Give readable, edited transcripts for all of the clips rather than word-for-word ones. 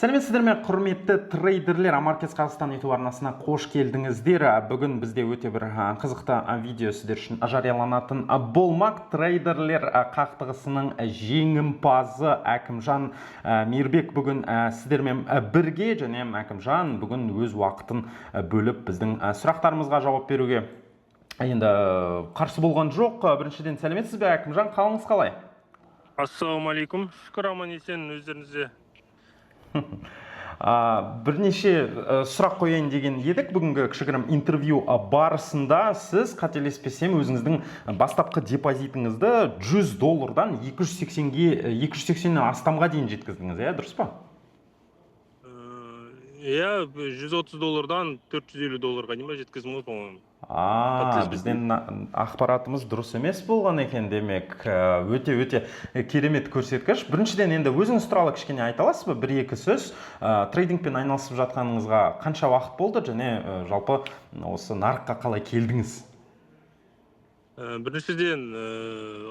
Сәлеметсіздер ме, құрметті трейдерлер, Амаркес Қазақстан YouTube арнасына қош келдіңіздер. Бүгін бізде өте бір қызықты видео сіздер үшін жарияланатын болмақ. Трейдерлер қақтығысының жеңімпазы Әкімжан Мейірбек бүгін сіздермен бірге, және Әкімжан бүгін өз уақытын бөліп біздің сұрақтарымызға жауап беруге енді қарсы болған жоқ. Біріншіден сәлеметсіз бе, Әкімжан, қалыңыз қалай? Ассалаумалейкум, шүкір аман есен, өздеріңізде. Бірнеше сұрақ қояйын деген едік. Бүгінгі кішігірім интервью барысында сіз, қателеспесем, өзіңіздің бастапқы депозитіңізді $100-дан 280-нен астамға дейін жеткіздіңіз, дұрыс па? $130-дан $450 дейін жеткіздім ғой, по-моему. Бізден ақпаратымыз дұрыс емес болған екен демек. Өте керемет көрсеткіш. Біріншіден енді өзіңіз туралы кішкене айта аласыз ба? Бір-екі сөз. Трейдингпен айналысып жатқаныңызға қанша уақыт болды, және жалпы осы нарыққа қалай келдіңіз? Біріншіден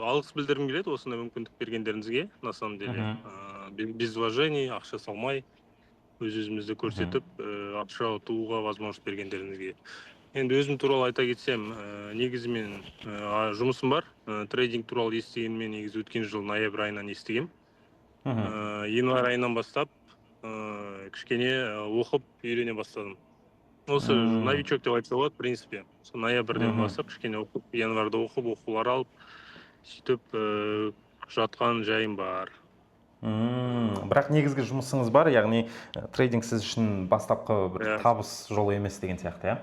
алғыс білдіргім келеді осындай мүмкіндік бергендеріңізге, на самом деле. Без вложений, ақша салмай, өз-өзімізді көрсетіп, ақша ұтуға возможность бергендеріңізге. Енді өзім туралы айта кетсем, негізі мен жұмысым бар. Трейдинг туралы естігенмен негізі өткен жыл ноябрь айынан естігем. Январь айынан бастап кішкене оқып үйрене бастадым. Осы новичок деп айтса болады, в принципе. Ноябрьден бастап кішкене оқып, январьда оқулар алып, сөйтіп жатқан жайым бар. Бірақ негізгі жұмысыңыз бар, яғни трейдинг сіз үшін бастапқы табыс жолы емес деген сияқты,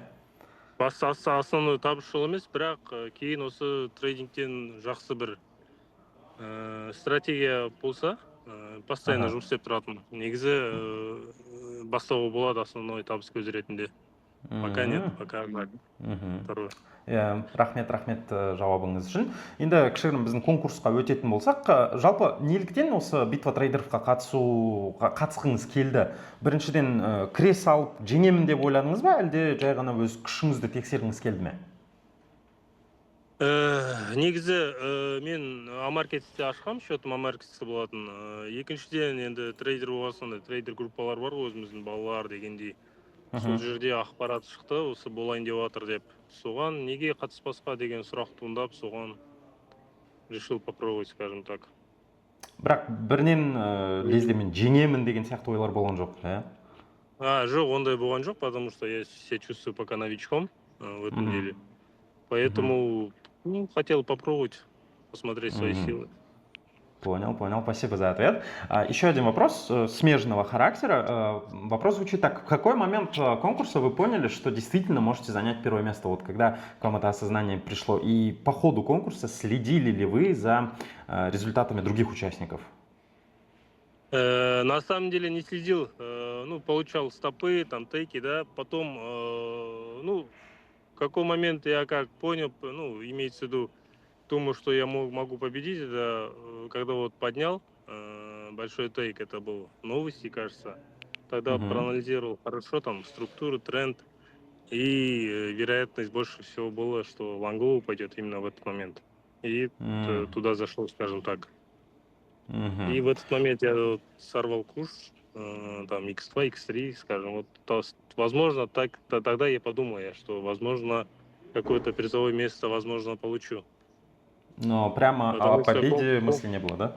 Основной табыс жол емес, бірақ кейін осы трейдингтен жақсы бір стратегия болса, постоянно жұмыс істеп тұратын. Негізі бастауға болады основной табыс көзі ретінде. Пока нет, пока второй. Рахмет жауабыңыз үшін. Енді кішігірім біздің конкурсқа өтетін болсақ, жалпы неліктен осы битва трейдеровқа қатысқыңыз келді? Біріншіден кіре салып жеңемін деп ойладыңыз ба, әлде жай ғана өз күшіңізді тексергіңіз келді ме? Негізі мен Амаркетсте ашқам, счетым Амаркетсте болатын. Екіншіден енді трейдер болғасында, трейдер группалар бар, өзіміздің балалар дегендей. Сол жерде ақпарат шықты, осы болайын деп жатыр деп. Соған неге қатыспасқа деген сұрақ туындап, соған решил попробовать, скажем так. Бірақ бірінен лезде мен жеңемін деген сияқты ойлар болған жоқ, Жоқ, ондай болған жоқ, потому что я себя чувствую пока новичком в этом деле. Поэтому хотел попробовать, посмотреть свои силы. Понял, спасибо за ответ. Еще один вопрос смежного характера. Вопрос звучит так. В какой момент конкурса вы поняли, что действительно можете занять первое место? Вот когда к вам это осознание пришло? И по ходу конкурса следили ли вы за результатами других участников? На самом деле не следил. Получал стопы, там тейки, да. Потом, в какой момент я как понял, имеется в виду, думаю, что я могу победить, это когда вот поднял большой тейк, это был новости, кажется. Тогда проанализировал хорошо там структуру, тренд, и вероятность больше всего была, что лонговый пойдет именно в этот момент. И туда зашел, скажем так. И в этот момент я сорвал курс, там X2, X3, скажем. Возможно, тогда я подумал, что возможно какое-то призовое место, возможно, получу. Но прямо о победе мысли не было, да?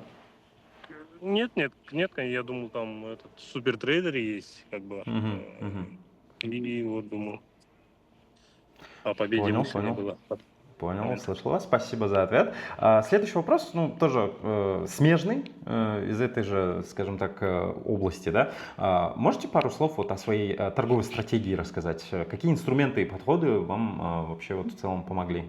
Нет, я думал, там этот супертрейдер есть, как бы. И вот думал, о победе мысли не было. Понял, слышал вас, спасибо за ответ. Следующий вопрос, тоже смежный, из этой же, скажем так, области, да? Можете пару слов о своей торговой стратегии рассказать? Какие инструменты и подходы вам вообще в целом помогли?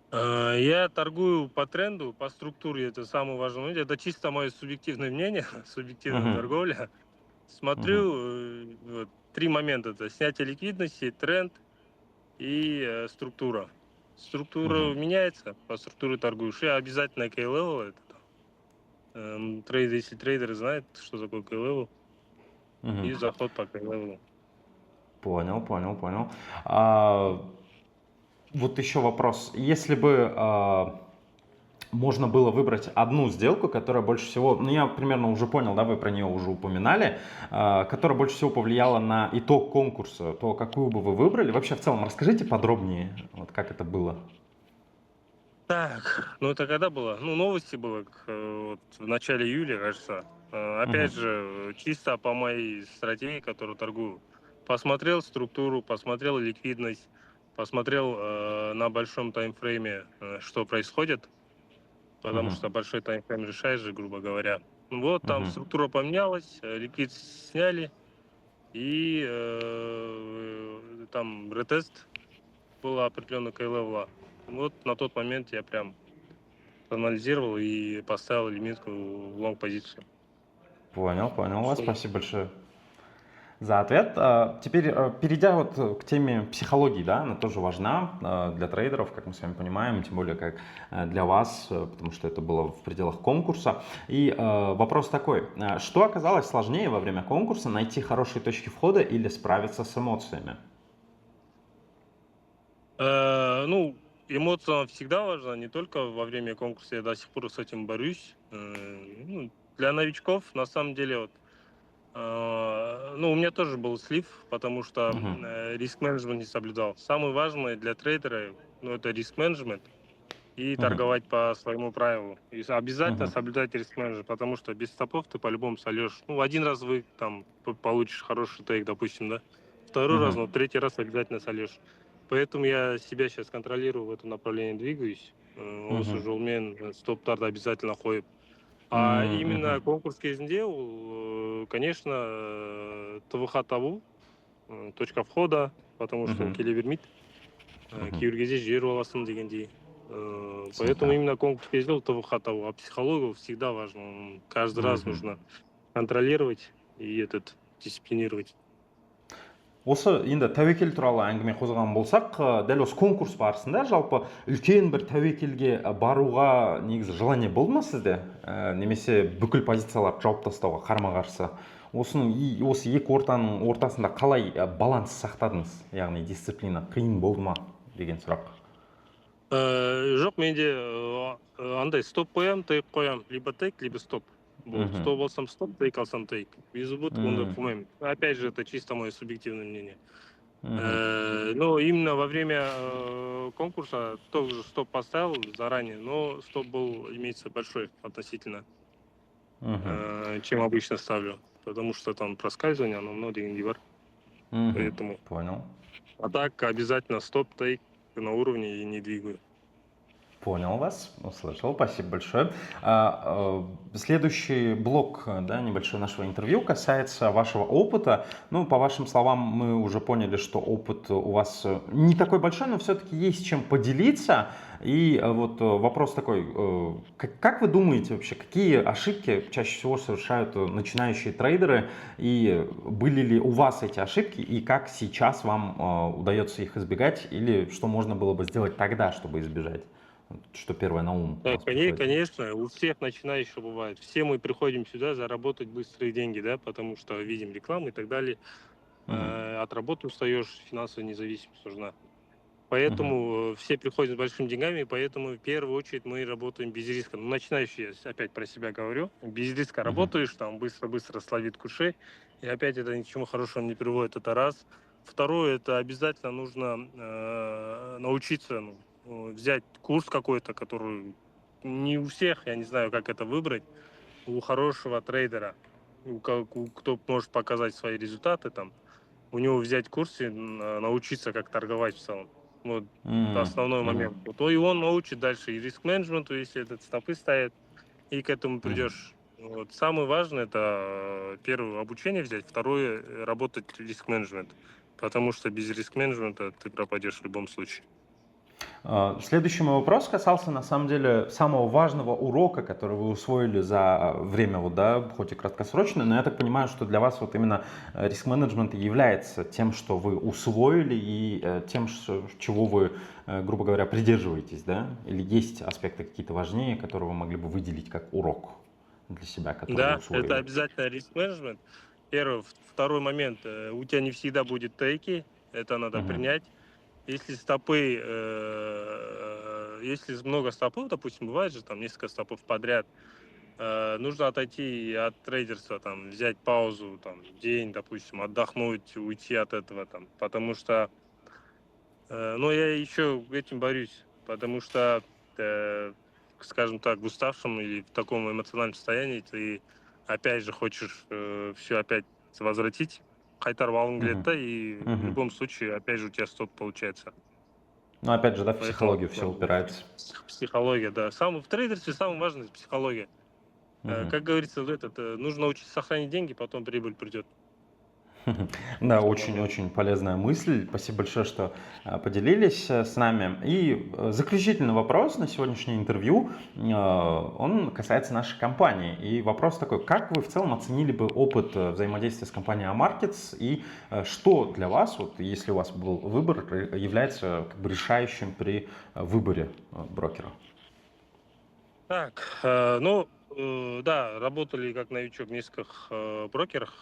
Я торгую по тренду, по структуре, это самое важное. Это чисто мое субъективное мнение, субъективная торговля. Смотрю, 3 момента. Это снятие ликвидности, тренд и структура. Структура меняется, по структуре торгуешь. Я обязательно K-level. Если трейдеры знают, что такое K-level. И заход по K-level. Понял. Вот еще вопрос. Если бы можно было выбрать одну сделку, которая больше всего, ну я примерно уже понял, да, вы про нее уже упоминали, которая больше всего повлияла на итог конкурса, то какую бы вы выбрали? Вообще в целом расскажите подробнее, вот как это было. Так, ну это когда было? Ну, новости было вот, в начале июля, кажется. Опять Мгм. же, чисто по моей стратегии, которую торгую. Посмотрел структуру, посмотрел ликвидность, посмотрел на большом таймфрейме, что происходит, потому Мгм. что большой таймфрейм решает же, грубо говоря. Вот там Мгм. структура поменялась, ликвид сняли, и там ретест было определенно левела. Вот на тот момент я прям проанализировал и поставил лимитку в лонг-позицию. Понял, понял вас, Что- спасибо большое за ответ. Теперь, перейдя вот к теме психологии, да, она тоже важна для трейдеров, как мы с вами понимаем, тем более как для вас, потому что это было в пределах конкурса. И вопрос такой, что оказалось сложнее во время конкурса, найти хорошие точки входа или справиться с эмоциями? Ну, эмоция всегда важна, не только во время конкурса, я до сих пор с этим борюсь. Ну, для новичков, на самом деле, вот, ну, у меня тоже был слив, потому что Мгм. риск-менеджмент не соблюдал. Самое важное для трейдера, ну, это риск-менеджмент и Мгм. торговать по своему правилу. И обязательно Мгм. соблюдать риск-менеджмент, потому что без стопов ты по-любому сольешь. Ну, один раз вы там получишь хороший тейк, допустим, да. Второй раз, Мгм. но третий раз обязательно сольешь. Поэтому я себя сейчас контролирую, в этом направлении двигаюсь. Осы Мгм. жолмен стоптарды обязательно қойып. А Мгм. именно конкурс кезінде конечно, ТВХ табу, точка входа, потому что ол Мгм. келе бермейді. Мгм. Кейбір кезде жіберіп аласың дегендей. Поэтому Түсінікті. именно конкурс кезінде ол ТВХ табу. А психология всегда важно. Каждый раз Мгм. нужно контролировать и дисциплинировать. Осы енді тәуекел туралы әңгіме қозғаған болсақ, дәл осы конкурс барысында жалпы үлкен бір тәуекелге баруға негізі желание болды ма сізде? Немесе бүкіл позицияларды жауып тастауға қарама қарсы? Осы екі ортаның ортасында қалай баланс сақтадыңыз? Яғни дисциплина қиын болды ма деген сұрақ. Жоқ, менде андай стоп қоямын, тейк қоямын. Либо тейк, либо стоп. Болды. Мгм. Стоп алсам стоп, тейк алсам тейк. Без убытка ондай М. қоймаймын. Опять же, это чисто мое субъективное мнение. Мгм. Но именно во время конкурса тоже стоп поставил заранее, но стоп был, имеется большой относительно, Мгм. чем обычно ставлю. Потому что там проскальзывание, оно много дегендей бар. Мгм. Поэтому. Понял. А так обязательно стоп, тейк на уровне и не двигаю. Понял вас, услышал, спасибо большое. Следующий блок, да, небольшое нашего интервью касается вашего опыта. Ну, по вашим словам, мы уже поняли, что опыт у вас не такой большой, но все-таки есть чем поделиться. И вот вопрос такой, как вы думаете вообще, какие ошибки чаще всего совершают начинающие трейдеры? И были ли у вас эти ошибки, и как сейчас вам удается их избегать, или что можно было бы сделать тогда, чтобы избежать? Что первое на ум у Да, вас приходит? конечно, у всех начинающих бывает. Все мы приходим сюда заработать быстрые деньги, да, потому что видим рекламу и так далее. Мгм. От работы устаешь, финансовая независимость нужна. Мгм. Поэтому все приходят с большими деньгами, поэтому в первую очередь мы работаем без риска. Ну, начинающий, я опять про себя говорю, без риска Мгм. работаешь, там быстро-быстро словит кушей, и опять это ни к чему хорошему не приводит, это раз. Второе, это обязательно нужно научиться взять курс какой-то, который не у всех, я не знаю, как это выбрать, у хорошего трейдера, кто может показать свои результаты там, у него взять курс и научиться как торговать в целом. Вот Мгм. основной Мгм. момент. Вот, и он научит дальше и риск-менеджменту, если этот стопы ставит, и к этому Мгм. придешь. Вот. Самое важное это первое обучение взять, второе работать риск-менеджмент. Потому что без риск-менеджмента ты пропадешь в любом случае. Следующий мой вопрос касался, на самом деле, самого важного урока, который вы усвоили за время, вот, да, хоть и краткосрочно, но я так понимаю, что для вас вот именно риск-менеджмент и является тем, что вы усвоили и тем, чего вы, грубо говоря, придерживаетесь, да? Или есть аспекты какие-то важнее, которые вы могли бы выделить как урок для себя, который вы Да, это усвоили? обязательно риск-менеджмент. Первый. Второй момент. У тебя не всегда будет тейки, это надо Мгм. принять. Если стопы если много стопов, допустим, бывает же там несколько стопов подряд, нужно отойти от трейдерства, там, взять паузу, там, день, допустим, отдохнуть, уйти от этого, там, потому что, ну, я еще этим борюсь, потому что, скажем так, в уставшем или в таком эмоциональном состоянии ты опять же хочешь все опять возвратить, қайтарып алғың келеді да, и в любом случае, опять же, у тебя стоп получается. Но опять же, да, в Поэтому психологию все упирается. психология, да. В трейдерстве самое важное психология. Как говорится, нужно научиться сохранить деньги, потом прибыль придет. Да, очень-очень полезная мысль. Спасибо большое, что поделились с нами. И заключительный вопрос на сегодняшнее интервью, он касается нашей компании. И вопрос такой, как вы в целом оценили бы опыт взаимодействия с компанией Amarkets и что для вас, вот, если у вас был выбор, является как бы решающим при выборе брокера? Так, да, работали как новичок в нескольких брокерах,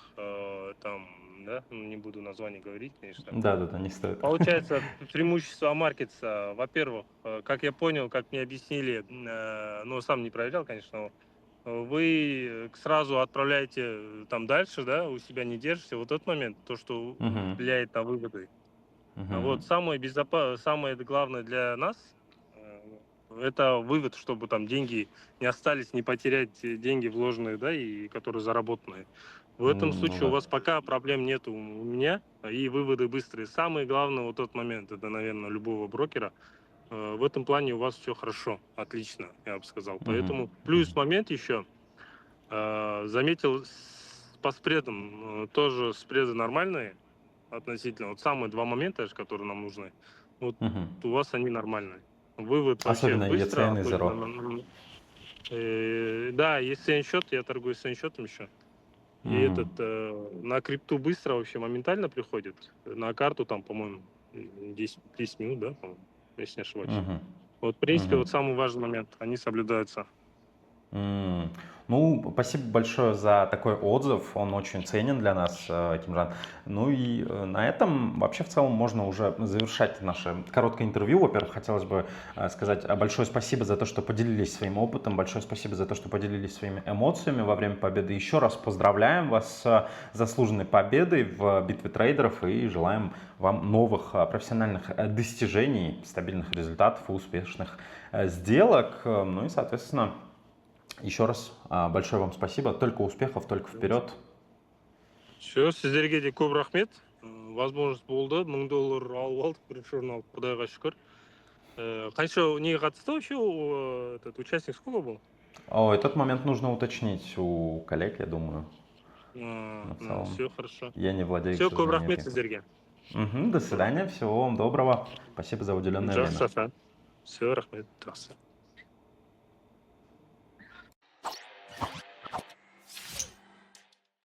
там, да, не буду название говорить, конечно. Да, не стоит. Получается, преимущество Amarkets, во-первых, как я понял, как мне объяснили, но сам не проверял, конечно, вы сразу отправляете там дальше, да, у себя не держите. Вот тот момент, то, что влияет на выводы. Вот самое главное для нас, это вывод, чтобы там деньги не остались, не потерять деньги вложенные, да, и которые заработанные. В этом случае у вас пока проблем нету у меня, и выводы быстрые. Самое главное вот тот момент, это, наверное, любого брокера. В этом плане у вас все хорошо, отлично, я бы сказал. Поэтому плюс момент еще, заметил по спредам, тоже спреды нормальные относительно. Вот самые два момента, которые нам нужны, вот у вас они нормальные. Вывод вообще Особенно быстро. ECN и Zero. Да, есть CN-счет, я торгую CN-счетом еще. И на крипту быстро вообще моментально приходит. На карту там, по-моему, 10 минут, да, по-моему, если не ошибаюсь. Вот, в принципе, вот самый важный момент, они соблюдаются. Ну, спасибо большое за такой отзыв, он очень ценен для нас, Кимжан. Ну и на этом вообще в целом можно уже завершать наше короткое интервью. Во-первых, хотелось бы сказать большое спасибо за то, что поделились своим опытом, большое спасибо за то, что поделились своими эмоциями во время победы. Еще раз поздравляем вас с заслуженной победой в битве трейдеров и желаем вам новых профессиональных достижений, стабильных результатов и успешных сделок. Ну и, соответственно, еще раз большое вам спасибо. Только успехов, только вперед. Все, сіздерге де көп рахмет. Возможность болды. $1000 алып алдық, бірінші орын алып, құдайға шүкір. Қанша неге қатысты вообще этот участник сколько был? Этот момент нужно уточнить у коллег, я думаю. Все хорошо. Я не владею. Все, көп рахмет сіздерге. До свидания, всего вам доброго. Спасибо за уделенное время. Все, рахмет.